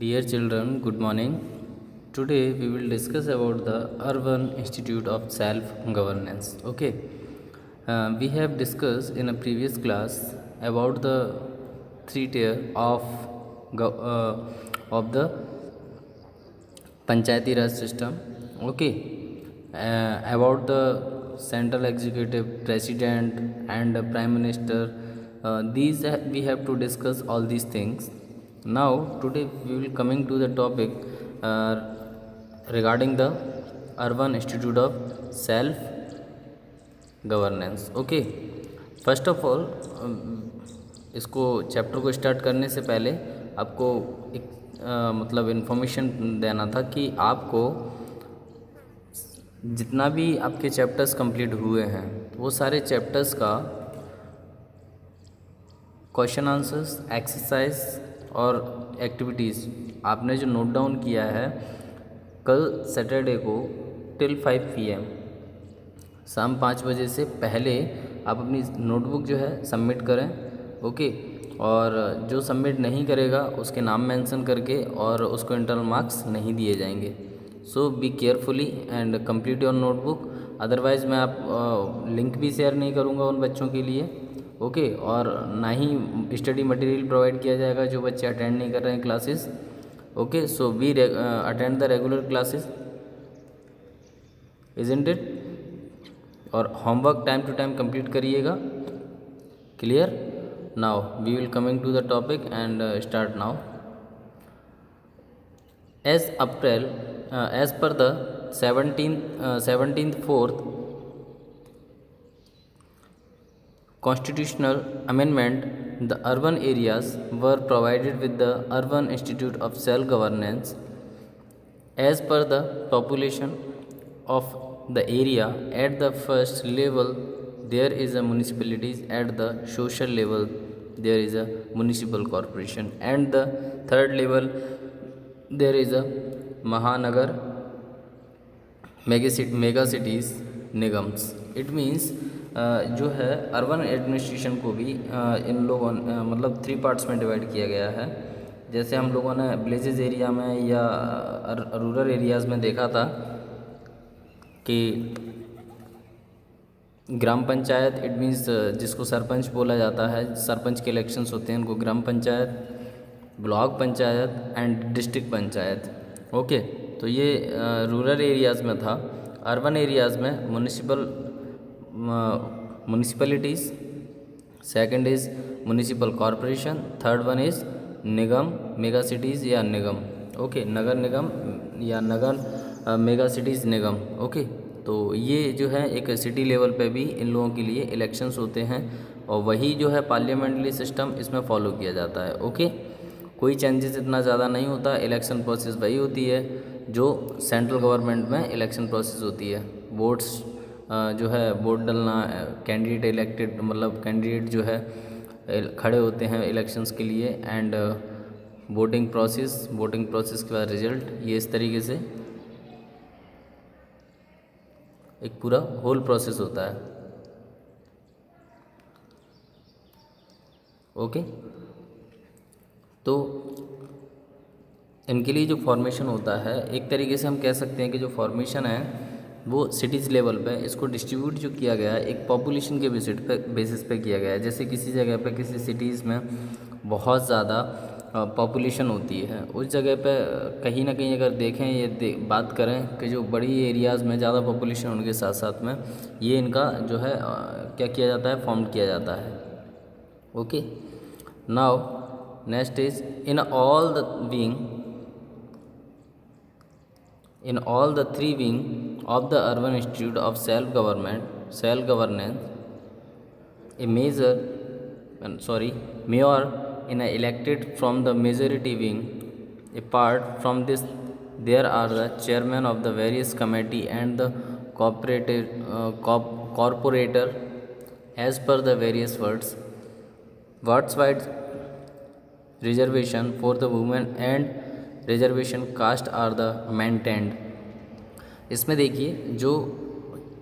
Dear children, good morning. Today we will discuss about the Urban Institute of Self-Governance. Okay, we have discussed in a previous class about the three tier of the Panchayati Raj system. Okay, about the central executive, president, and the prime minister. We have to discuss all these things. Now today we will coming to the topic uh, regarding the Urban Institute of Self Governance. Okay, first of all इसको chapter को start करने से पहले आपको एक मतलब information देना था कि आपको जितना भी आपके चैप्टर्स कंप्लीट हुए हैं वो सारे चैप्टर्स का क्वेश्चन आंसर्स, एक्सरसाइज और एक्टिविटीज़ आपने जो नोट डाउन किया है कल सैटरडे को टिल 5 PM शाम 5 बजे से पहले आप अपनी नोटबुक जो है सबमिट करें। ओके, और जो सबमिट नहीं करेगा उसके नाम मेंशन करके और उसको इंटरनल मार्क्स नहीं दिए जाएंगे। So be carefully and complete your notebook. Otherwise मैं आप लिंक भी शेयर नहीं करूँगा उन बच्चों के लिए। ओके, और ना ही स्टडी मटेरियल प्रोवाइड किया जाएगा जो बच्चे अटेंड नहीं कर रहे हैं classes. Okay, so be attend the regular classes, isn't it? और homework time to time complete करिएगा। Clear? Now we will coming to the topic and start now. As per the 17th 4th constitutional amendment, the urban areas were provided with the Urban Institute of Self-Governance. As per the population of the area, at the first level there is a municipalities, at the social level there is a municipal corporation, and the third level there is a Mahanagar, mega cities, Nigam's. It means जो है urban administration को भी इन लोगों मतलब 3 parts में divide किया गया है। जैसे हम लोगों ने विलेजेस एरिया में या रूरल एरियाज़ में देखा था कि ग्राम पंचायत, इट मीन्स जिसको सरपंच बोला जाता है, सरपंच के इलेक्शंस होते हैं उनको gram panchayat, block panchayat and district panchayat. Okay, तो ये रूरल एरियाज़ में था। अर्बन एरियाज़ में municipalities, second is municipal corporation, third one is nigam, mega cities या निगम। ओके, नगर निगम या nagar mega cities nigam. Okay, तो ये जो है एक सिटी लेवल पे भी इन लोगों के लिए इलेक्शंस होते हैं और वही जो है पार्लियामेंट्री सिस्टम इसमें फॉलो किया जाता है। ओके, कोई चेंजेस इतना ज़्यादा नहीं होता, इलेक्शन प्रोसेस वही होती है जो सेंट्रल गवर्नमेंट में इलेक्शन प्रोसेस होती है। वोट्स जो है वोट डालना, कैंडिडेट इलेक्टेड मतलब कैंडिडेट जो है खड़े होते हैं इलेक्शंस के लिए, एंड वोटिंग प्रोसेस के बाद रिजल्ट, ये इस तरीके से एक पूरा होल प्रोसेस होता है। ओके, तो इनके लिए जो फॉर्मेशन होता है, एक तरीके से हम कह सकते हैं कि जो फॉर्मेशन है वो सिटीज़ लेवल पे इसको डिस्ट्रीब्यूट जो किया गया है एक पॉपुलेशन के बेसिस पे किया गया है। जैसे किसी जगह पे किसी सिटीज़ में बहुत ज़्यादा पॉपुलेशन होती है, उस जगह पे कहीं ना कहीं अगर देखें बात करें कि जो बड़ी एरियाज़ में ज़्यादा पॉपुलेशन होने के साथ साथ में ये इनका जो है क्या किया जाता है, फॉर्म किया जाता है। Okay, now next is in all the three wing of the Urban Institute of Self-Governance, a mayor in elected from the majority wing. Apart from this, there are the chairman of the various committee and the corporator as per the various words wide reservation for the women and reservation caste are the maintained। इसमें देखिए जो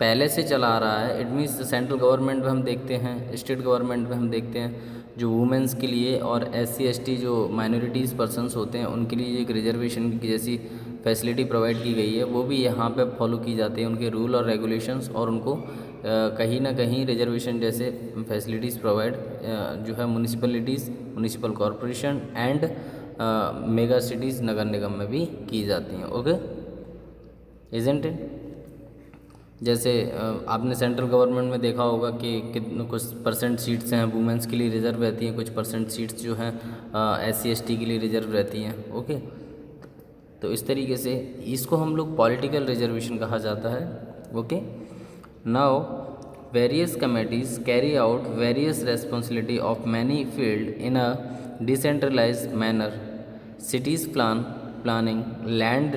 पहले से चला आ रहा है, it means central government में हम देखते हैं, स्टेट गवर्नमेंट में हम देखते हैं, जो वुमेंस के लिए और SC ST जो माइनॉरिटीज़ पर्सन्स होते हैं उनके लिए एक रिजर्वेशन की जैसी फैसिलिटी प्रोवाइड की गई है, वो भी यहाँ पे फॉलो की जाती है, उनके रूल और रेगुलेशंस, और उनको कहीं ना कहीं रिजर्वेशन जैसे फैसिलिटीज़ प्रोवाइड जो है municipalities, municipal corporation and mega cities, nagar nigam में भी की जाती हैं। Okay, isn't it? जैसे आपने सेंट्रल गवर्नमेंट में देखा होगा कि कितने कुछ परसेंट सीट्स हैं वुमेंस के लिए रिजर्व रहती हैं, कुछ परसेंट सीट्स जो हैं SC ST के लिए रिजर्व रहती हैं। ओके, तो इस तरीके से इसको हम लोग पॉलिटिकल रिजर्वेशन कहा जाता है। Okay, now various committees carry out various responsibility of many field in a decentralised manner. Cities planning, land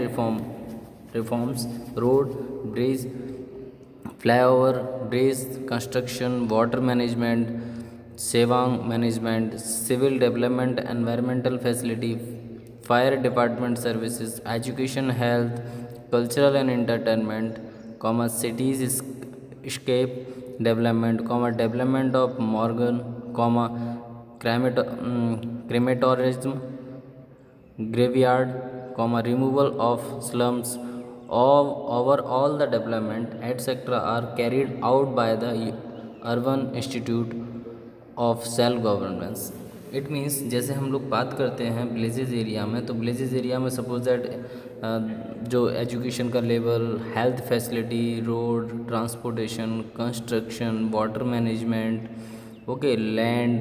reforms, road, bridge, flyover, bridge construction, water management, सेवांग management, civil development, environmental facility, fire department services, education, health, cultural and entertainment, comma cities scape development, comma development of Morgan, comma crematoriums, graveyard, comma removal of slums, all the development etc. are carried out by the urban institute of self governance। It means जैसे हम लोग बात करते हैं villages area में, तो villages area में suppose that जो एजुकेशन का level, health facility, road, transportation, construction, water management, okay, land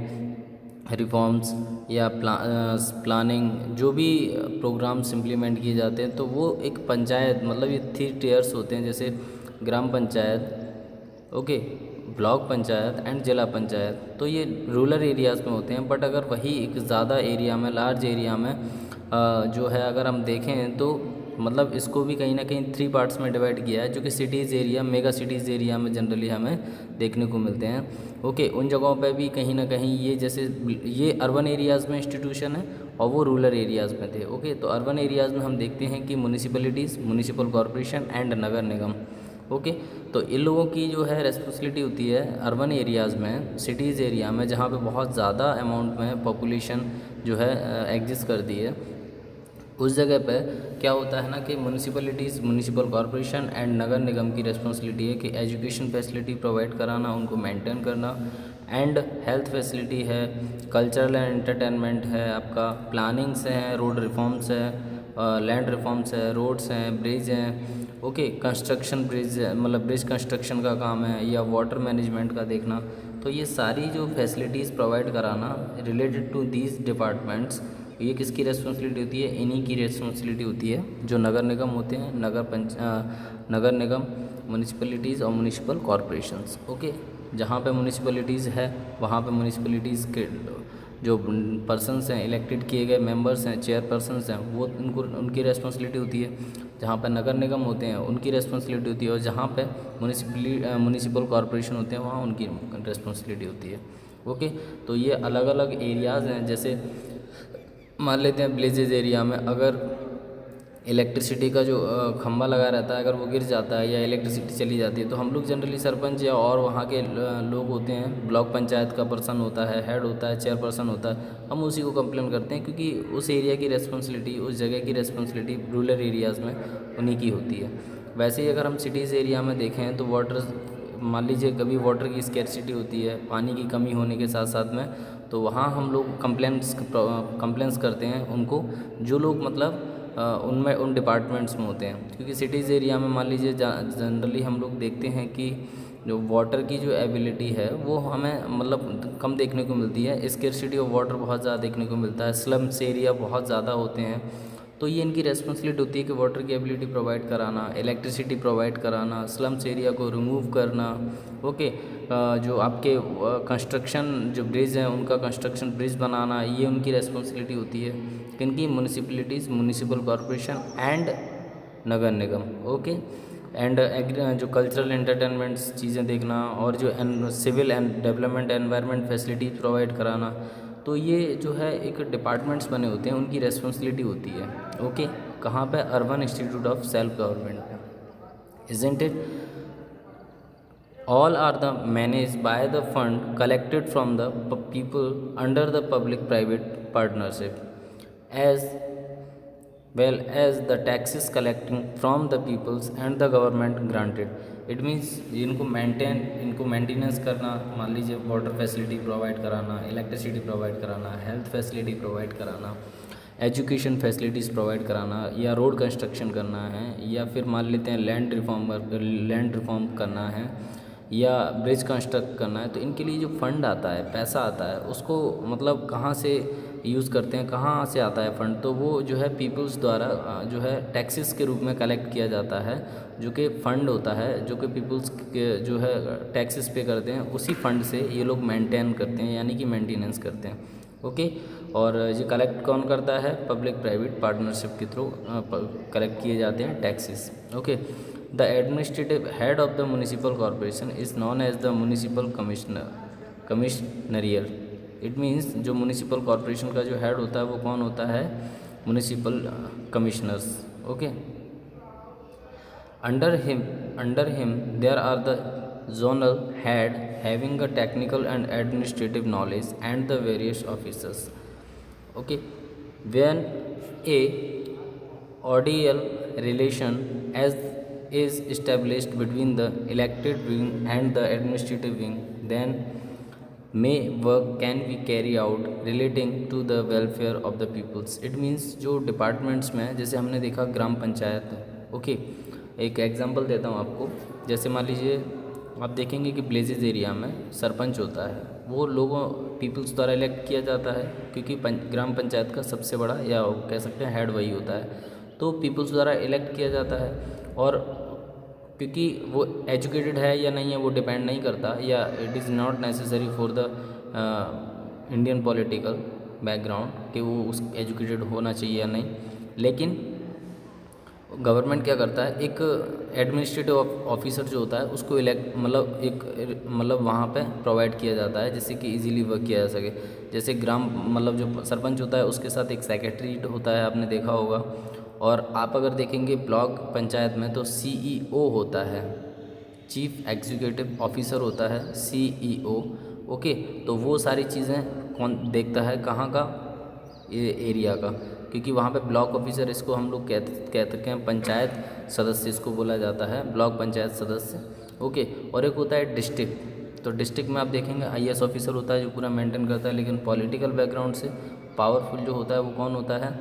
reforms या प्लानिंग, जो भी प्रोग्राम्स इम्प्लीमेंट किए जाते हैं, तो वो एक पंचायत, मतलब ये 3 टियर्स होते हैं, जैसे gram panchayat, okay, block panchayat and zila panchayat. तो ये रूरल एरियाज़ में होते हैं, बट अगर वही एक ज़्यादा एरिया में, लार्ज एरिया में जो है अगर हम देखें तो मतलब इसको भी कहीं ना कहीं 3 पार्ट्स में डिवाइड किया है, जो कि cities area, mega cities area में जनरली हमें देखने को मिलते हैं। ओके, उन जगहों पे भी कहीं ना कहीं ये जैसे ये अर्बन एरियाज़ में इंस्टीट्यूशन है और वो रूरल एरियाज़ में थे। ओके, तो अर्बन एरियाज़ में हम देखते हैं कि municipalities, municipal corporation and Nagar Nigam. Okay, तो इन लोगों की जो है रेस्पॉन्सिबिलिटी होती है अर्बन एरियाज़ में, सिटीज़ एरिया में जहाँ पे बहुत ज़्यादा अमाउंट में पॉपुलेशन जो है एग्जिस्ट करती है, उस जगह पे क्या होता है ना कि म्यूनिसिपलिटीज़, म्यूनिसिपल कॉरपोरेशन एंड नगर निगम की रेस्पॉन्सिबिलिटी है कि एजुकेशन फैसिलिटी प्रोवाइड कराना, उनको मेंटेन करना, एंड हेल्थ फैसिलिटी है, कल्चरल एंड एंटरटेनमेंट है, आपका प्लानिंग्स हैं, रोड रिफॉर्म्स है, लैंड रिफॉर्म्स है, रोड्स हैं, ब्रिज हैं, ओके, कंस्ट्रक्शन, ब्रिज मतलब ब्रिज कंस्ट्रक्शन का काम है, या वाटर मैनेजमेंट का देखना। तो ये सारी जो फैसिलिटीज़ प्रोवाइड कराना रिलेटेड टू दीज डिपार्टमेंट्स, ये किसकी रेस्पॉन्सिबिलिटी होती है? इन्हीं की रेस्पॉन्सिबिलिटी होती है जो नगर निगम होते हैं, नगर निगम, म्यूनिसिपलिटीज़ और म्यूनिसिपल कॉरपोरेशंस। ओके, जहाँ पे म्यूनिसिपलिटीज़ है वहाँ पे म्यूनिसिपलिटीज़ के जो पर्सन्स हैं, इलेक्टेड किए गए मेंबर्स हैं, चेयरपर्सन्स हैं, वो उनकी रेस्पॉन्सिबिलिटी होती है। जहाँ पर नगर निगम होते हैं उनकी रेस्पॉन्सिबिलिटी होती है, और जहाँ पे म्यूनिसिपल कॉरपोरेशन होते हैं वहाँ उनकी रेस्पॉन्सिबिलिटी होती है। ओके, तो ये अलग अलग एरियाज़ हैं। जैसे मान लेते हैं विलेजेस एरिया में अगर इलेक्ट्रिसिटी का जो खंभा लगा रहता है, अगर वो गिर जाता है या इलेक्ट्रिसिटी चली जाती है, तो हम लोग जनरली सरपंच या और वहाँ के लोग होते हैं, ब्लॉक पंचायत का पर्सन होता है, हेड होता है, चेयरपर्सन होता है, हम उसी को कंप्लेन करते हैं, क्योंकि उस एरिया की रेस्पॉन्सिबिलिटी, उस जगह की रेस्पॉन्सिबिलिटी रूरल एरियाज़ में उन्हीं की होती है। वैसे ही अगर हम सिटीज़ एरिया में देखें तो वाटर, मान लीजिए कभी वाटर की स्कैरसिटी होती है, पानी की कमी होने के साथ साथ में, तो वहाँ हम लोग कंप्लेंट्स करते हैं उनको, जो लोग मतलब उनमें उन डिपार्टमेंट्स में होते हैं। क्योंकि सिटीज़ एरिया में मान लीजिए जनरली हम लोग देखते हैं कि जो वाटर की जो एबिलिटी है वो हमें मतलब कम देखने को मिलती है, स्कैरसिटी ऑफ वाटर बहुत ज़्यादा देखने को मिलता है, स्लम्स एरिया बहुत ज़्यादा होते हैं। तो ये इनकी रेस्पॉन्सिबिलिटी होती है कि वाटर की एबिलिटी प्रोवाइड कराना, इलेक्ट्रिसिटी प्रोवाइड कराना, स्लम्स एरिया को रिमूव करना। ओके, जो आपके कंस्ट्रक्शन जो ब्रिज हैं उनका कंस्ट्रक्शन ब्रिज बनाना, ये उनकी रेस्पॉन्सिबिलिटी होती है। किनकी? Municipalities, municipal corporation and Nagar Nigam. Okay, and जो कल्चरल एंटरटेनमेंट्स चीज़ें देखना, और जो civil and development environment facilities provide कराना, तो ये जो है एक डिपार्टमेंट्स बने होते हैं, उनकी रेस्पॉन्सिबिलिटी होती है। ओके, कहाँ पे? Urban institute of self government पे, isn't it? all are the managed by the fund collected from the people under the public private partnership, as well as the taxes collecting from the peoples and the government granted. It means इनको maintenance करना, मान लीजिए water facility provide कराना, electricity provide कराना, health facility provide कराना, education facilities provide कराना, या road construction करना है, या फिर मान लेते हैं लैंड रिफॉर्म करना है, या ब्रिज कंस्ट्रक्ट करना है, तो इनके लिए जो फंड आता है, पैसा आता है, उसको मतलब कहाँ से यूज़ करते हैं, कहाँ से आता है फंड, तो वो जो है पीपल्स द्वारा जो है टैक्सेस के रूप में कलेक्ट किया जाता है, जो कि फ़ंड होता है, जो कि पीपल्स के जो है टैक्सेस पे करते हैं, उसी फंड से ये लोग मेंटेन करते हैं, यानी कि मेंटेनेंस करते हैं। ओके, और ये कलेक्ट कौन करता है? पब्लिक प्राइवेट पार्टनरशिप के थ्रू कलेक्ट किए जाते हैं taxes. Okay, the administrative head of the municipal corporation is known as the municipal commissioner. It means जो म्यूनिसिपल कॉरपोरेशन का जो हेड होता है वो कौन होता है? Municipal commissioners. Okay, under him there are the zonal head having a technical and administrative knowledge and the various officers. Okay, when a ordeal relation as is established between the elected wing and the administrative wing, then may work can be carry out relating to the welfare of the peoples. It means जो departments में, जैसे हमने देखा ग्राम panchayat. Okay, एक example देता हूँ आपको। जैसे मान लीजिए आप देखेंगे कि विलेजेस एरिया में सरपंच होता है, वो लोगों पीपल्स द्वारा इलेक्ट किया जाता है, क्योंकि ग्राम पंचायत का सबसे बड़ा या कह सकते हैं हेड वही होता है, तो पीपल्स द्वारा इलेक्ट किया जाता है। और क्योंकि वो एजुकेटेड है या नहीं है वो डिपेंड नहीं करता, या it is not necessary for the Indian political background कि वो उस एजुकेटेड होना चाहिए या नहीं, लेकिन गवर्नमेंट क्या करता है, एक एडमिनिस्ट्रेटिव ऑफिसर जो होता है उसको इलेक्ट मतलब वहाँ पे प्रोवाइड किया जाता है, जिससे कि इजीली वर्क किया जा सके। जैसे ग्राम मतलब जो सरपंच होता है उसके साथ एक सेक्रेटरी होता है, आपने देखा होगा। और आप अगर देखेंगे ब्लॉक पंचायत में तो CEO होता है, चीफ एग्जीक्यूटिव ऑफिसर होता है CEO। ओके, तो वो सारी चीज़ें कौन देखता है, कहाँ का? ये एरिया का, क्योंकि वहाँ पे ब्लॉक ऑफिसर, इसको हम लोग कहते हैं पंचायत सदस्य, इसको बोला जाता है ब्लॉक पंचायत सदस्य। ओके, और एक होता है डिस्ट्रिक्ट। तो डिस्ट्रिक्ट में आप देखेंगे IAS ऑफिसर होता है जो पूरा मेंटेन करता है, लेकिन पॉलिटिकल बैकग्राउंड से पावरफुल जो होता है वो कौन होता है?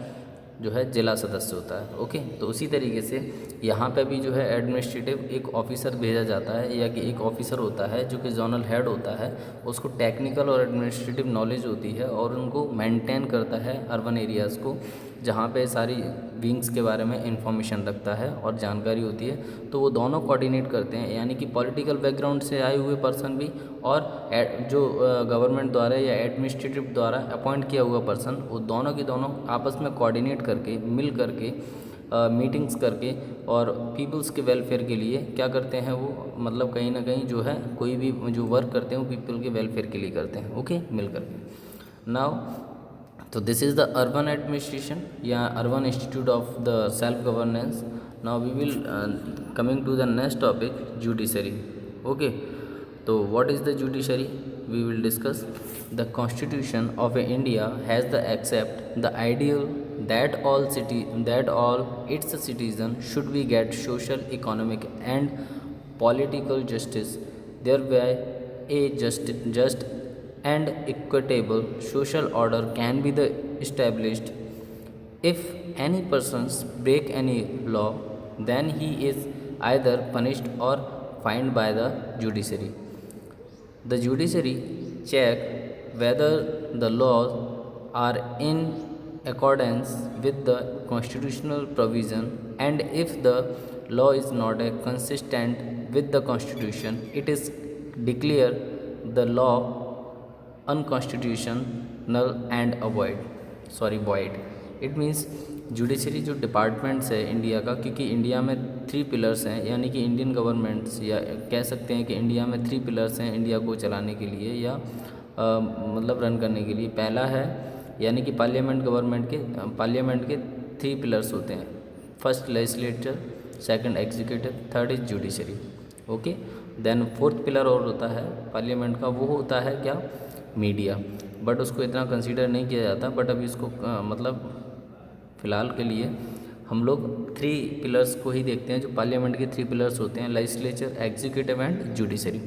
जो है जिला सदस्य होता है। ओके, तो उसी तरीके से यहाँ पे भी जो है एडमिनिस्ट्रेटिव एक ऑफिसर भेजा जाता है, या कि एक ऑफिसर होता है जो कि जोनल हेड होता है, उसको टेक्निकल और एडमिनिस्ट्रेटिव नॉलेज होती है और उनको मेंटेन करता है अर्बन एरियाज़ को, जहाँ पे सारी विंग्स के बारे में इंफॉर्मेशन रखता है और जानकारी होती है। तो वो दोनों कोऑर्डिनेट करते हैं, यानी कि पॉलिटिकल बैकग्राउंड से आए हुए पर्सन भी और जो गवर्नमेंट द्वारा या एडमिनिस्ट्रेटिव द्वारा अपॉइंट किया हुआ पर्सन, वो दोनों की दोनों आपस में कोऑर्डिनेट करके, मिल करके, मीटिंग्स करके और पीपल्स के वेलफेयर के लिए क्या करते हैं वो, मतलब कहीं ना कहीं जो है कोई भी जो वर्क करते हैं वो पीपल के वेलफेयर के लिए करते हैं। ओके, मिल करके। नाउ तो this is the urban administration या urban institute of the self governance. Now we will coming to the next topic, judiciary. Okay, तो what is the judiciary? We will discuss the constitution of India has the except the ideal that all its citizens should be get social, economic and political justice, thereby a just and equitable social order can be the established. If any persons break any law, then he is either punished or fined by the judiciary. The judiciary check whether the laws are in accordance with the constitutional provision, and if the law is not consistent with the constitution, it is declare the law unconstitutional and void. It means judiciary जो departments है India का, क्योंकि India में 3 pillars हैं, यानी कि Indian governments, या कह सकते हैं कि इंडिया में 3 पिलर्स हैं इंडिया को चलाने के लिए या मतलब रन करने के लिए। पहला है यानी कि पार्लियामेंट के 3 पिलर्स होते हैं। First legislature, second executive, third is judiciary. Okay, then fourth pillar और होता है पार्लियामेंट का, वो होता है क्या, मीडिया। बट उसको इतना कंसीडर नहीं किया जाता, बट अभी इसको मतलब फ़िलहाल के लिए हम लोग 3 पिलर्स को ही देखते हैं, जो पार्लियामेंट के 3 पिलर्स होते हैं, लेजिस्लेचर, एग्जीक्यूटिव एंड जुडिशरी।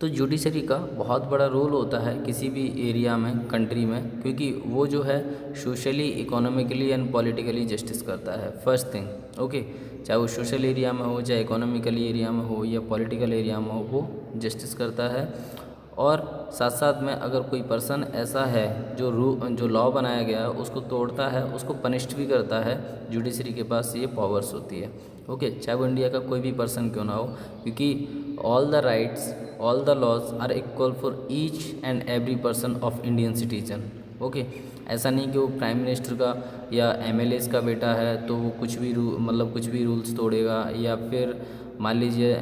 तो जुडिशरी का बहुत बड़ा रोल होता है किसी भी एरिया में, कंट्री में, क्योंकि वो जो है socially, economically and politically justice करता है, फर्स्ट थिंग। ओके, चाहे वो सोशल एरिया में हो, चाहे इकोनॉमिकली एरिया में हो या पॉलिटिकल एरिया में हो, वो जस्टिस करता है। और साथ साथ में अगर कोई पर्सन ऐसा है जो लॉ बनाया गया है उसको तोड़ता है, उसको पनिश्ड भी करता है, जुडिशरी के पास ये पावर्स होती है। ओके, चाहे वो इंडिया का कोई भी पर्सन क्यों ना हो, क्योंकि all the rights, all the laws are equal for each and every person of Indian citizen. Okay, ऐसा नहीं कि वो प्राइम मिनिस्टर का या एमएलएस का बेटा है तो वो कुछ भी मतलब कुछ भी रूल्स तोड़ेगा, या फिर मान लीजिए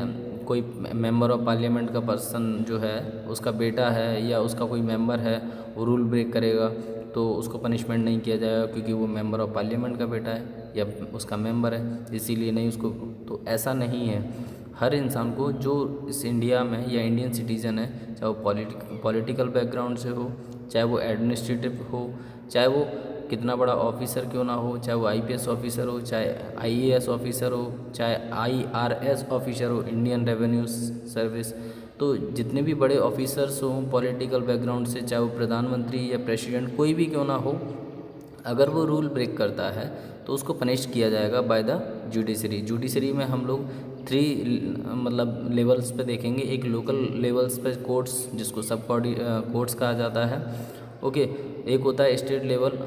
कोई मेंबर ऑफ पार्लियामेंट का पर्सन जो है उसका बेटा है या उसका कोई मेंबर है, वो रूल ब्रेक करेगा तो उसको पनिशमेंट नहीं किया जाएगा क्योंकि वो मेंबर ऑफ पार्लियामेंट का बेटा है या उसका मेंबर है, इसीलिए नहीं उसको। तो ऐसा नहीं है, हर इंसान को जो इस इंडिया में या इंडियन सिटीज़न है, चाहे वो पॉलिटिकल बैकग्राउंड से हो, चाहे वो एडमिनिस्ट्रेटिव हो, चाहे वो कितना बड़ा ऑफिसर क्यों ना हो, चाहे वो आईपीएस ऑफिसर हो, चाहे आईएएस ऑफिसर हो, चाहे आईआरएस ऑफिसर हो, इंडियन रेवेन्यू सर्विस, तो जितने भी बड़े ऑफिसर्स हों पॉलिटिकल बैकग्राउंड से, चाहे वो प्रधानमंत्री या प्रेसिडेंट कोई भी क्यों ना हो, अगर वो रूल ब्रेक करता है तो उसको पनिश किया जाएगा बाय द जुडिशरी। जुडिशरी में हम लोग 3 मतलब लेवल्स पे देखेंगे। एक लोकल लेवल्स पे कोर्ट्स, जिसको सब कोर्ट्स कहा जाता है। ओके, एक होता है स्टेट लेवल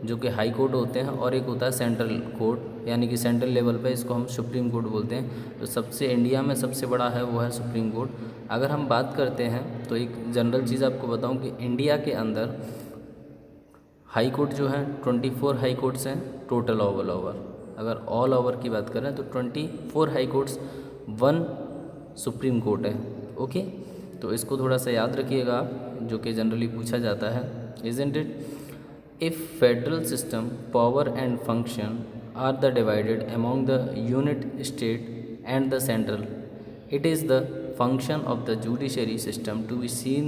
जो कि हाई कोर्ट होते हैं, और एक होता है सेंट्रल कोर्ट, यानी कि सेंट्रल लेवल पे इसको हम सुप्रीम कोर्ट बोलते हैं। तो सबसे इंडिया में सबसे बड़ा है वो है सुप्रीम कोर्ट। अगर हम बात करते हैं तो एक जनरल चीज़ आपको बताऊं कि इंडिया के अंदर हाई कोर्ट जो है 24 हाई कोर्ट्स हैं टोटल ऑल ओवर। अगर ऑल ओवर की बात करें तो 24 हाई कोर्ट्स, 1 सुप्रीम कोर्ट है। ओके, तो इसको थोड़ा सा याद रखिएगा आप, जो कि जनरली पूछा जाता है। Isn't it, if federal system power and function are the divided among the unit state and the central, it is the function of the judiciary system to be seen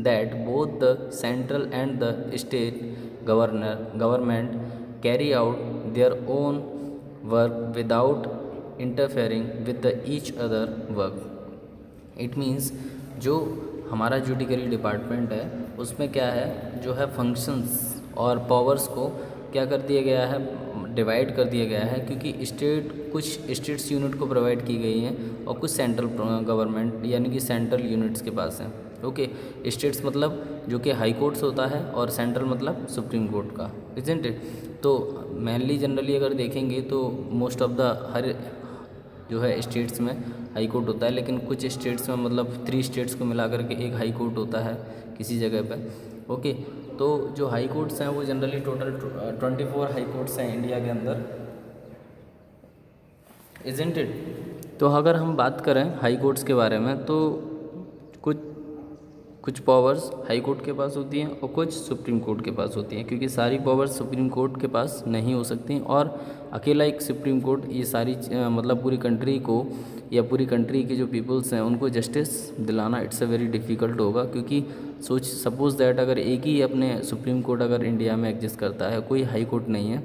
that both the central and the state government carry out their own work without interfering with the each other work. It means जो हमारा judiciary department है उसमें क्या है, जो है functions और powers को क्या कर दिया गया है, डिवाइड कर दिया गया है, क्योंकि कुछ स्टेट्स यूनिट को प्रोवाइड की गई हैं और कुछ सेंट्रल गवर्नमेंट यानी कि सेंट्रल यूनिट्स के पास हैं। ओके, स्टेट्स मतलब जो कि हाई कोर्ट्स होता है और सेंट्रल मतलब सुप्रीम कोर्ट का, इजंट इट। तो मेनली जनरली अगर देखेंगे तो मोस्ट ऑफ द हर जो है स्टेट्स में हाई कोर्ट होता है, लेकिन कुछ स्टेट्स में मतलब 3 स्टेट्स को मिला करके एक हाई कोर्ट होता है किसी जगह पे। ओके, तो जो हाई कोर्ट्स हैं वो जनरली टोटल 24 हाई कोर्ट्स हैं इंडिया के अंदर, इजंट इट। तो अगर हम बात करें हाई कोर्ट्स के बारे में तो कुछ कुछ पावर्स हाई कोर्ट के पास होती हैं और कुछ सुप्रीम कोर्ट के पास होती हैं, क्योंकि सारी पावर्स सुप्रीम कोर्ट के पास नहीं हो सकती, और अकेला एक सुप्रीम कोर्ट ये सारी मतलब पूरी कंट्री को या पूरी कंट्री के जो पीपल्स हैं उनको जस्टिस दिलाना इट्स अ वेरी डिफ़िकल्ट होगा। क्योंकि सपोज़ दैट अगर एक ही अपने सुप्रीम कोर्ट अगर इंडिया में एग्जिस्ट करता है, कोई हाई कोर्ट नहीं है,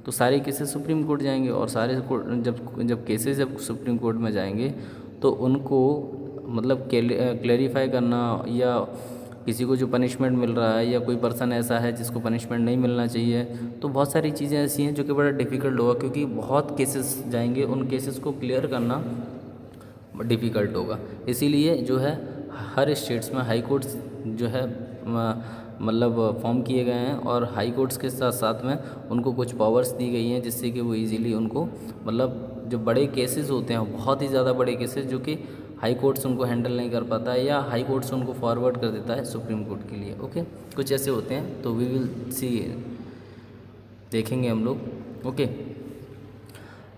तो सारे केसेस सुप्रीम कोर्ट जाएंगे, और सारे जब केसेस जब सुप्रीम कोर्ट में जाएंगे तो उनको मतलब क्लेरिफाई करना, या किसी को जो पनिशमेंट मिल रहा है या कोई पर्सन ऐसा है जिसको पनिशमेंट नहीं मिलना चाहिए, तो बहुत सारी चीज़ें ऐसी हैं जो कि बड़ा डिफ़िकल्ट होगा, क्योंकि बहुत केसेस जाएंगे, उन केसेस को क्लियर करना डिफ़िकल्ट होगा। इसीलिए जो है हर स्टेट्स में हाई कोर्ट्स जो है मतलब फॉर्म किए गए हैं, और हाई कोर्ट्स के साथ साथ में उनको कुछ पावर्स दी गई हैं जिससे कि वो इजीली उनको मतलब जो बड़े केसेस होते हैं, बहुत ही ज़्यादा बड़े केसेस जो कि हाई कोर्ट्स उनको हैंडल नहीं कर पाता है, या हाई कोर्ट्स उनको फॉरवर्ड कर देता है सुप्रीम कोर्ट के लिए। ओके, कुछ ऐसे होते हैं, तो वी विल सी, देखेंगे हम लोग। Okay,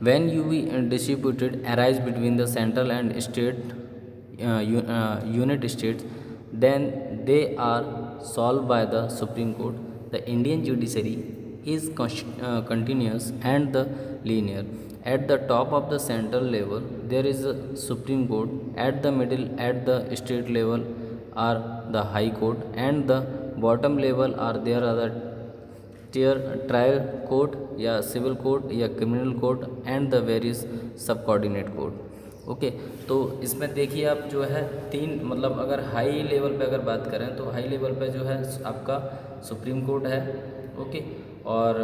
when UV distributed arise between the central and state unit states, then they are solved by the Supreme Court. The Indian judiciary is continuous and the linear. At the top of the central level there is a Supreme Court. At the middle, at the state level, are the High Court, and the bottom level are there are the trial court या civil court या criminal court and the various सब coordinate court. Okay, तो इसमें देखिए आप जो है तीन, मतलब अगर हाई लेवल पे अगर बात करें तो हाई लेवल पे जो है आपका सुप्रीम कोर्ट है। ओके, और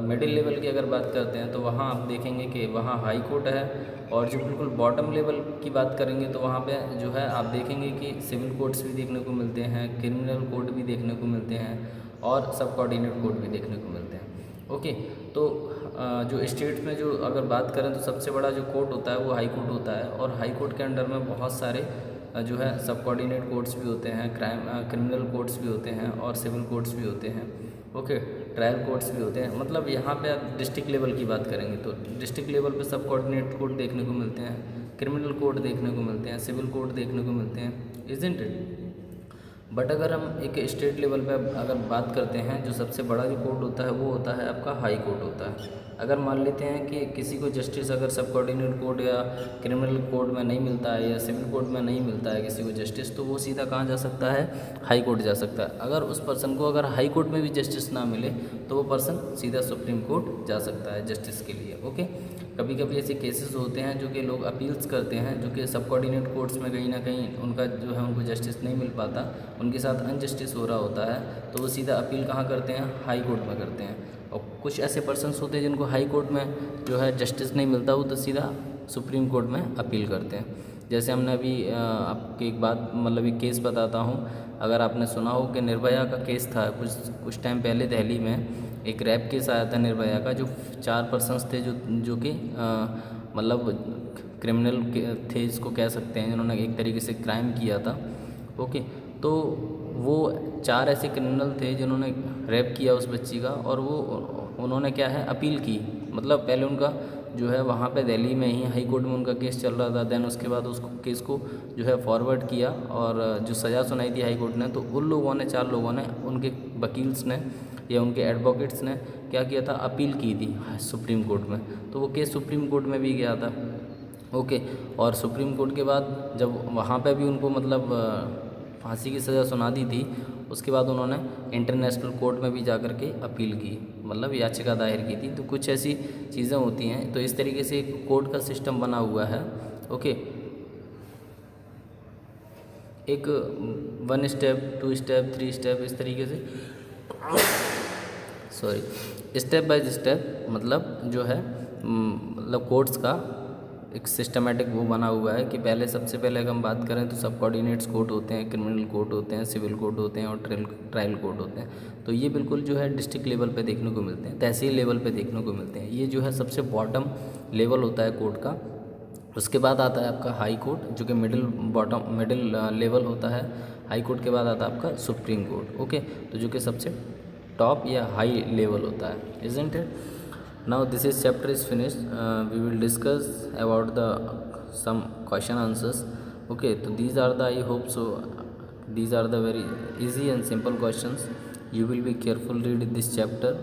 मिडिल लेवल की अगर बात करते हैं तो वहाँ आप देखेंगे कि वहाँ हाई कोर्ट है, और जो बिल्कुल बॉटम लेवल की बात करेंगे तो वहाँ पे जो है आप देखेंगे कि सिविल कोर्ट्स भी देखने को मिलते हैं, क्रिमिनल कोर्ट भी देखने को मिलते हैं, और सब कोऑर्डिनेट कोर्ट भी देखने को मिलते हैं। ओके, तो जो स्टेट्स में जो अगर बात करें तो सबसे बड़ा जो कोर्ट होता है वो हाई कोर्ट होता है, और हाई कोर्ट के अंडर में बहुत सारे जो है सब कोऑर्डिनेट कोर्ट्स भी होते हैं, क्रिमिनल कोर्ट्स भी होते हैं, और सिविल कोर्ट्स भी होते हैं। ओके, ट्रायल कोर्ट्स भी होते हैं। मतलब यहाँ पे आप डिस्ट्रिक्ट लेवल की बात करेंगे तो डिस्ट्रिक्ट लेवल पे सब कोऑर्डिनेट कोर्ट देखने को मिलते हैं, क्रिमिनल कोर्ट देखने को मिलते हैं, सिविल कोर्ट देखने को मिलते हैं, इजंट इट। बट अगर हम एक स्टेट लेवल पे अगर बात करते हैं, जो सबसे बड़ा जो कोर्ट होता है वो होता है आपका हाई कोर्ट होता है। अगर मान लेते हैं कि किसी को जस्टिस अगर सब कोऑर्डिनेट कोर्ट या क्रिमिनल कोर्ट में नहीं मिलता है या सिविल कोर्ट में नहीं मिलता है किसी को जस्टिस, तो वो सीधा कहाँ जा सकता है, हाई कोर्ट जा सकता है। अगर उस पर्सन को अगर हाई कोर्ट में भी जस्टिस ना मिले तो वो पर्सन सीधा सुप्रीम कोर्ट जा सकता है जस्टिस के लिए। ओके, कभी कभी ऐसे केसेस होते हैं जो कि लोग अपील्स करते हैं, जो कि सब कोऑर्डिनेट कोर्ट्स में कहीं ना कहीं उनका जो है उनको जस्टिस नहीं मिल पाता, उनके साथ अनजस्टिस हो रहा होता है, तो वो सीधा अपील कहाँ करते हैं, हाई कोर्ट में करते हैं। और कुछ ऐसे पर्सन्स होते हैं जिनको हाई कोर्ट में जो है जस्टिस नहीं मिलता, वो तो सीधा सुप्रीम कोर्ट में अपील करते हैं। जैसे हमने अभी आपकी एक बात, मतलब एक केस बताता हूँ। अगर आपने सुना हो कि निर्भया का केस था कुछ टाइम पहले दिल्ली में एक रैप केस आया था निर्भया का, जो 4 पर्सन्स थे जो कि मतलब क्रिमिनल थे, इसको कह सकते हैं, जिन्होंने एक तरीके से क्राइम किया था। ओके, तो वो 4 ऐसे क्रिमिनल थे जिन्होंने रैप किया उस बच्ची का, और वो उन्होंने क्या है अपील की। मतलब पहले उनका जो है वहाँ पे दिल्ली में ही हाई कोर्ट में उनका केस चल रहा था, देन उसके बाद उसको केस को जो है फॉरवर्ड किया, और जो सज़ा सुनाई थी हाई कोर्ट ने, तो उन लोगों ने 4 लोगों ने, उनके वकील्स ने या उनके एडवोकेट्स ने क्या किया था, अपील की थी सुप्रीम कोर्ट में। तो वो केस सुप्रीम कोर्ट में भी गया था। ओके, और सुप्रीम कोर्ट के बाद जब वहाँ पे भी उनको मतलब फांसी की सज़ा सुना दी थी, उसके बाद उन्होंने इंटरनेशनल कोर्ट में भी जा कर के अपील की, मतलब याचिका दायर की थी। तो कुछ ऐसी चीज़ें होती हैं, तो इस तरीके से एक कोर्ट का सिस्टम बना हुआ है। ओके, एक 1 स्टेप 2 स्टेप 3 स्टेप इस तरीके से स्टेप बाय स्टेप मतलब जो है मतलब कोर्ट्स का एक सिस्टमेटिक वो बना हुआ है कि पहले सबसे पहले अगर हम बात करें तो सब कोऑर्डिनेट्स कोर्ट होते हैं, क्रिमिनल कोर्ट होते हैं, सिविल कोर्ट होते हैं, और ट्रायल कोर्ट होते हैं। तो ये बिल्कुल जो है डिस्ट्रिक्ट लेवल पे देखने को मिलते हैं, तहसील लेवल पे देखने को मिलते हैं। ये जो है सबसे बॉटम लेवल होता है कोर्ट का। उसके बाद आता है आपका हाई कोर्ट, जो कि मिडिल लेवल होता है। हाई कोर्ट के बाद आता है आपका सुप्रीम कोर्ट। ओके, तो जो कि सबसे टॉप या हाई लेवल होता है, isn't it. Now this is chapter is finished. We will discuss about the some question answers. Okay, so these are the, I hope so, these are the very easy and simple questions. You will be careful read this chapter.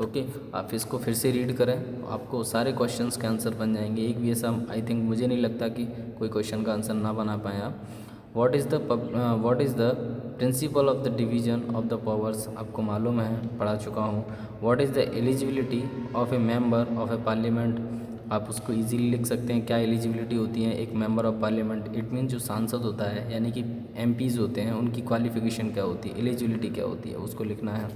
Okay, आप इसको फिर से read करें, आपको सारे questions के answer बन जाएंगे। एक भी ऐसा आई थिंक मुझे नहीं लगता कि कोई क्वेश्चन का आंसर ना बना पाएँ आप। What is the principle of the division of the powers, आपको मालूम है, पढ़ा चुका हूँ। What is the eligibility of A member of A parliament, आप उसको इजीली लिख सकते हैं। क्या एलिजिबिलिटी होती है एक member of parliament, it mean जो सांसद होता है यानी कि एमपीज़ होते हैं, उनकी क्वालिफिकेशन क्या होती है, एलिजिबिलिटी क्या होती है, उसको लिखना है।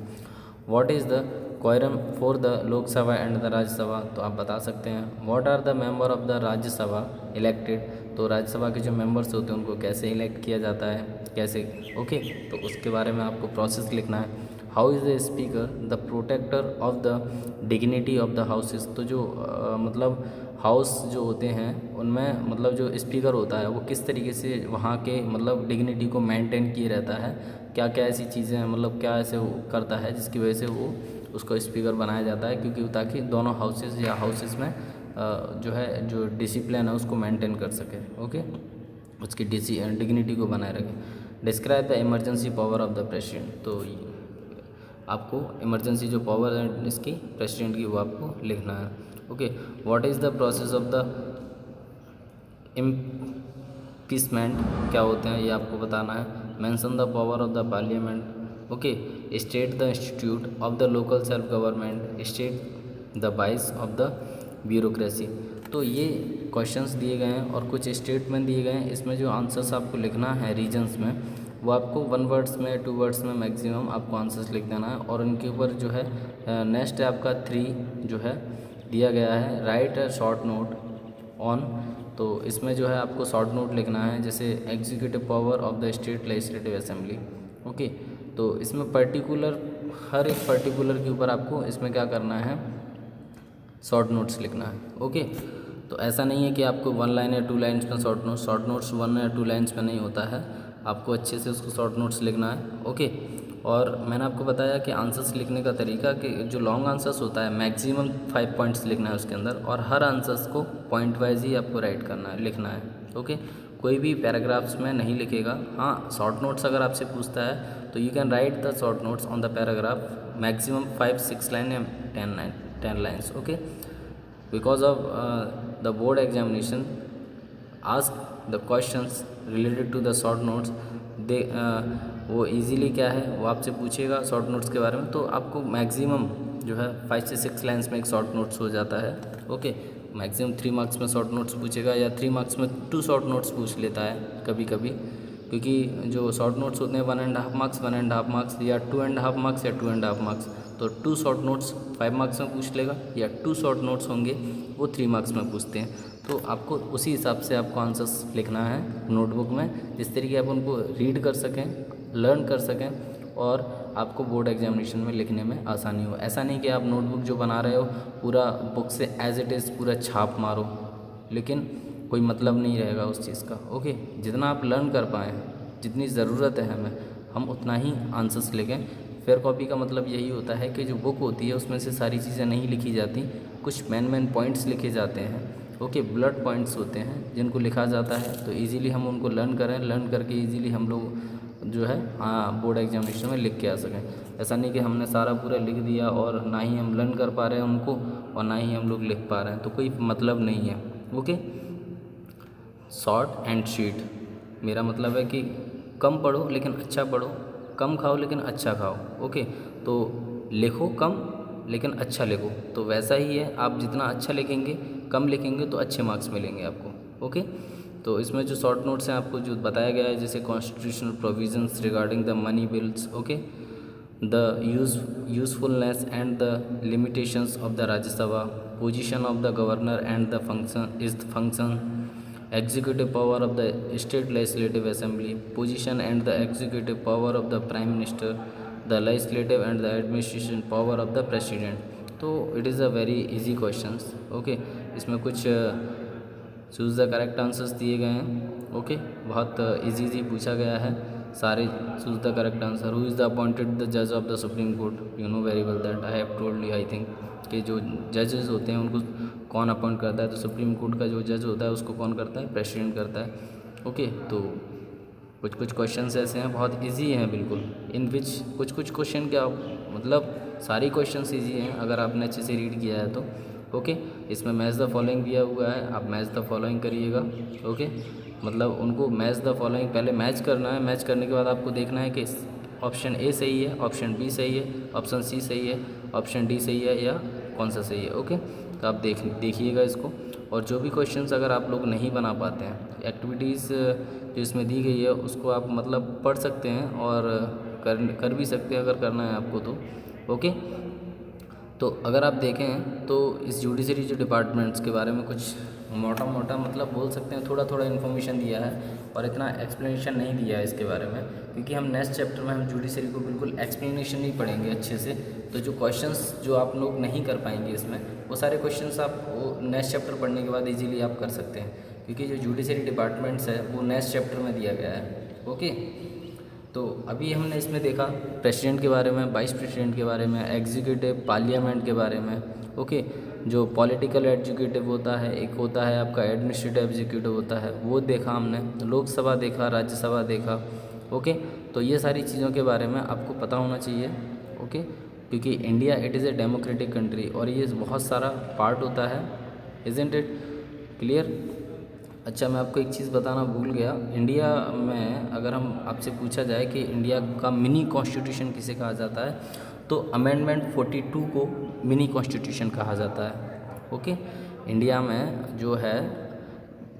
What is the quorum for the Lok Sabha and the Rajya Sabha, तो आप बता सकते हैं। What are the member of the Rajya Sabha elected, तो राज्यसभा के जो मेंबर्स होते हैं उनको कैसे इलेक्ट किया जाता है, कैसे। ओके, तो उसके बारे में आपको प्रोसेस लिखना है। How is the speaker the protector of the dignity of the houses, तो जो मतलब हाउस जो होते हैं उनमें मतलब जो स्पीकर होता है वो किस तरीके से वहाँ के मतलब डिग्निटी को मेंटेन किए रहता है, क्या क्या ऐसी चीज़ें हैं, मतलब क्या ऐसे वो करता है जिसकी वजह से वो उसको स्पीकर बनाया जाता है, क्योंकि ताकि दोनों हाउसेस या हाउसेस में जो है जो डिसिप्लिन है उसको मेंटेन कर सके। ओके, उसकी डिग्निटी को बनाए रखे। Describe the emergency power of the president, तो आपको इमरजेंसी जो पावर है इसकी प्रेसिडेंट की वो आपको लिखना है। Okay, what is the process of the impeachment, क्या होते हैं ये आपको बताना है। Mention the power of the parliament. Okay, state the institute of the local self government, state the बाइस ऑफ द ब्यूरोक्रेसी। तो ये क्वेश्चंस दिए गए हैं और कुछ स्टेटमेंट दिए गए हैं। इसमें जो आंसर्स आपको लिखना है रीजन्स में, वो आपको 1 वर्ड्स में 2 वर्ड्स में मैक्सिमम आपको आंसर्स लिख देना है। और उनके ऊपर जो है नेक्स्ट है आपका 3 जो है दिया गया है, right a short note on. तो इसमें जो है आपको शॉर्ट नोट लिखना है, जैसे executive power of the state legislative assembly. Okay, तो इसमें पर्टिकुलर हर एक पर्टिकुलर के ऊपर आपको इसमें क्या करना है, शॉर्ट नोट्स लिखना है। ओके, तो ऐसा नहीं है कि आपको 1 लाइन या 2 लाइन्स में शॉर्ट नोट्स 1 या 2 लाइन्स में नहीं होता है, आपको अच्छे से उसको शॉर्ट नोट्स लिखना है। ओके, और मैंने आपको बताया कि आंसर्स लिखने का तरीका कि जो लॉन्ग आंसर्स होता है मैक्सिमम 5 पॉइंट्स लिखना है उसके अंदर, और हर आंसर्स को पॉइंट वाइज ही आपको राइट करना है, लिखना है। ओके, कोई भी पैराग्राफ्स में नहीं लिखेगा। हाँ, शॉर्ट नोट्स अगर आपसे पूछता है तो you can write the short notes on the paragraph maximum 5-6 line या 10 lines. Okay, because of the board examination ask the questions related to the short notes, दे वो इजीली क्या है वो आपसे पूछेगा शॉर्ट नोट्स के बारे में, तो आपको मैक्सिमम जो है 5 से 6 लाइन्स में एक शॉर्ट नोट्स हो जाता है। ओके, मैक्सिमम 3 मार्क्स में शॉर्ट नोट्स पूछेगा या 3 मार्क्स में 2 शॉर्ट नोट्स पूछ लेता है कभी कभी, क्योंकि जो शॉर्ट नोट्स होते हैं 1.5 मार्क्स 1.5 मार्क्स या 2.5 मार्क्स या 2.5 मार्क्स, तो 2 शॉर्ट नोट्स 5 मार्क्स में पूछ लेगा या 2 शॉर्ट नोट्स होंगे वो 3 मार्क्स में पूछते हैं। तो आपको उसी हिसाब से आपको आंसर्स लिखना है नोटबुक में, जिस तरीके आप उनको रीड कर सकें, लर्न कर सकें और आपको बोर्ड एग्जामिनेशन में लिखने में आसानी हो। ऐसा नहीं कि आप नोटबुक जो बना रहे हो पूरा बुक से एज इट इज़ पूरा छाप मारो, लेकिन कोई मतलब नहीं रहेगा उस चीज़ का। ओके, जितना आप लर्न कर पाएँ, जितनी ज़रूरत है हमें, हम उतना ही आंसर्स लिखें। फेयर कॉपी का मतलब यही होता है कि जो बुक होती है उसमें से सारी चीज़ें नहीं लिखी जाती, कुछ मेन पॉइंट्स लिखे जाते हैं। ओके, ब्लड पॉइंट्स होते हैं जिनको लिखा जाता है, तो इजीली हम उनको लर्न करें, लर्न करके इजीली हम लोग जो है बोर्ड एग्जामिनेशन में लिख के आ सकें। ऐसा नहीं कि हमने सारा पूरा लिख दिया और ना ही हम लर्न कर पा रहे हैं उनको और ना ही हम लोग लिख पा रहे हैं, तो कोई मतलब नहीं है। ओके, शॉर्ट एंड स्वीट, मेरा मतलब है कि कम पढ़ो लेकिन अच्छा पढ़ो, कम खाओ लेकिन अच्छा खाओ। ओके, तो लिखो कम लेकिन अच्छा लिखो, तो वैसा ही है, आप जितना अच्छा लिखेंगे कम लिखेंगे तो अच्छे मार्क्स मिलेंगे आपको। ओके, तो इसमें जो शॉर्ट नोट्स हैं आपको जो बताया गया है, जैसे constitutional provisions regarding the money bills, okay, the usefulness and the limitations of the Rajya Sabha, position of the governor and the function, executive power of the state legislative assembly, position and the executive power of the prime minister, the legislative and the administration power of the president। तो it is a very easy questions. Okay, इसमें कुछ choose the correct answers दिए गए हैं। Okay, बहुत easy पूछा गया है सारे। Choose the correct answer. Who is the appointed the जज of the supreme court, you know very well that I have told you I think, कि जो जजेस होते हैं उनको कौन अपॉइंट करता है, तो सुप्रीम कोर्ट का जो जज होता है उसको कौन करता है, प्रेसिडेंट करता है। ओके, तो कुछ क्वेश्चंस ऐसे हैं बहुत इजी हैं बिल्कुल, इन विच कुछ क्वेश्चन क्या मतलब सारी क्वेश्चंस इजी हैं अगर आपने अच्छे से रीड किया है तो। ओके, इसमें मैच द फॉलोइंग दिया हुआ है, आप मैच द फॉलोइंग करिएगा। ओके, मतलब उनको मैच द फॉलोइंग पहले मैच करना है, मैच करने के बाद आपको देखना है कि ऑप्शन ए सही है, ऑप्शन बी सही है, ऑप्शन सी सही है, ऑप्शन डी सही है या कौन सा सही है। ओके, तो आप देखिएगा इसको। और जो भी क्वेश्चंस अगर आप लोग नहीं बना पाते हैं, एक्टिविटीज़ जो इसमें दी गई है उसको आप मतलब पढ़ सकते हैं और कर भी सकते हैं अगर करना है आपको तो। ओके, तो अगर आप देखें तो इस जुडिशरी जो डिपार्टमेंट्स के बारे में कुछ मोटा मतलब बोल सकते हैं, थोड़ा इन्फॉर्मेशन दिया है और इतना एक्सप्लेनेशन नहीं दिया है इसके बारे में, क्योंकि हम नेक्स्ट चैप्टर में हम जुडिशरी को बिल्कुल एक्सप्लेनेशन नहीं पढ़ेंगे अच्छे से। तो जो क्वेश्चंस जो आप लोग नहीं कर पाएंगे इसमें, वो सारे क्वेश्चंस आप वो नेक्स्ट चैप्टर पढ़ने के बाद इजीली आप कर सकते हैं, क्योंकि जो जुडिशरी डिपार्टमेंट्स है वो नेक्स्ट चैप्टर में दिया गया है। ओके, तो अभी हमने इसमें देखा प्रेसिडेंट के बारे में, वाइस प्रेसिडेंट के बारे में, एग्जीक्यूटिव पार्लियामेंट के बारे में। ओके, जो पॉलिटिकल एग्जीक्यूटिव होता है, एक होता है आपका एडमिनिस्ट्रेटिव एग्जीक्यूटिव होता है, वो देखा हमने, लोकसभा देखा, राज्यसभा देखा। ओके, तो ये सारी चीज़ों के बारे में आपको पता होना चाहिए। ओके, क्योंकि India it is a democratic country और ये बहुत सारा पार्ट होता है, इज़न्ट इट क्लियर। अच्छा, मैं आपको एक चीज़ बताना भूल गया, इंडिया में अगर हम आपसे पूछा जाए कि इंडिया का मिनी कॉन्स्टिट्यूशन किसे कहा जाता है, तो अमेंडमेंट 42 को मिनी कॉन्स्टिट्यूशन कहा जाता है। ओके, इंडिया में जो है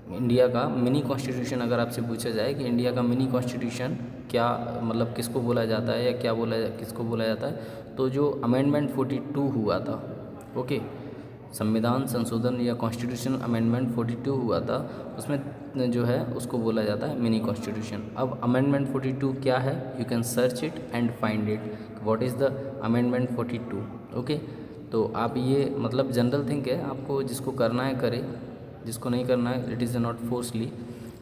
इंडिया का मिनी कॉन्स्टिट्यूशन अगर आपसे पूछा जाए कि इंडिया का मिनी कॉन्स्टिट्यूशन क्या मतलब किसको बोला जाता है या क्या किसको बोला जाता है, तो जो अमेंडमेंट 42 हुआ था, ओके, संविधान संशोधन या कॉन्स्टिट्यूशन अमेंडमेंट 42 हुआ था, उसमें जो है उसको बोला जाता है मिनी कॉन्स्टिट्यूशन। अब अमेंडमेंट 42 क्या है, you can search it and find it what is the amendment 42। Okay, तो आप ये मतलब जनरल थिंक है, आपको जिसको करना है करे, जिसको नहीं करना है इट इज़ नॉट फोर्सली।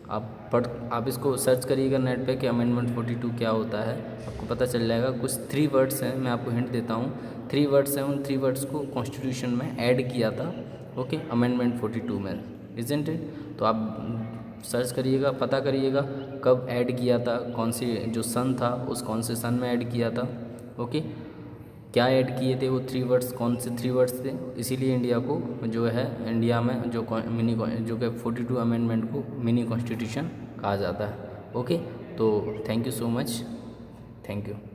आप इसको सर्च करिएगा नेट पे कि अमेंडमेंट 42 क्या होता है, आपको पता चल जाएगा। कुछ 3 वर्ड्स हैं, मैं आपको हिंट देता हूँ, 3 वर्ड्स हैं, उन 3 वर्ड्स को कॉन्स्टिट्यूशन में ऐड किया था, ओके, अमेंडमेंट 42 में, इज़न्ट इट। तो आप सर्च करिएगा, पता करिएगा कब ऐड किया था, कौन सी जो सन था उस कौन से सन में ऐड किया था, ओके, क्या ऐड किए थे वो 3 वर्ड्स, कौन से 3 वर्ड्स थे। इसीलिए इंडिया को जो है इंडिया में जो मिनी जो कि 42 अमेंडमेंट को मिनी कॉन्स्टिट्यूशन कहा जाता है। ओके, तो thank you so much, thank you.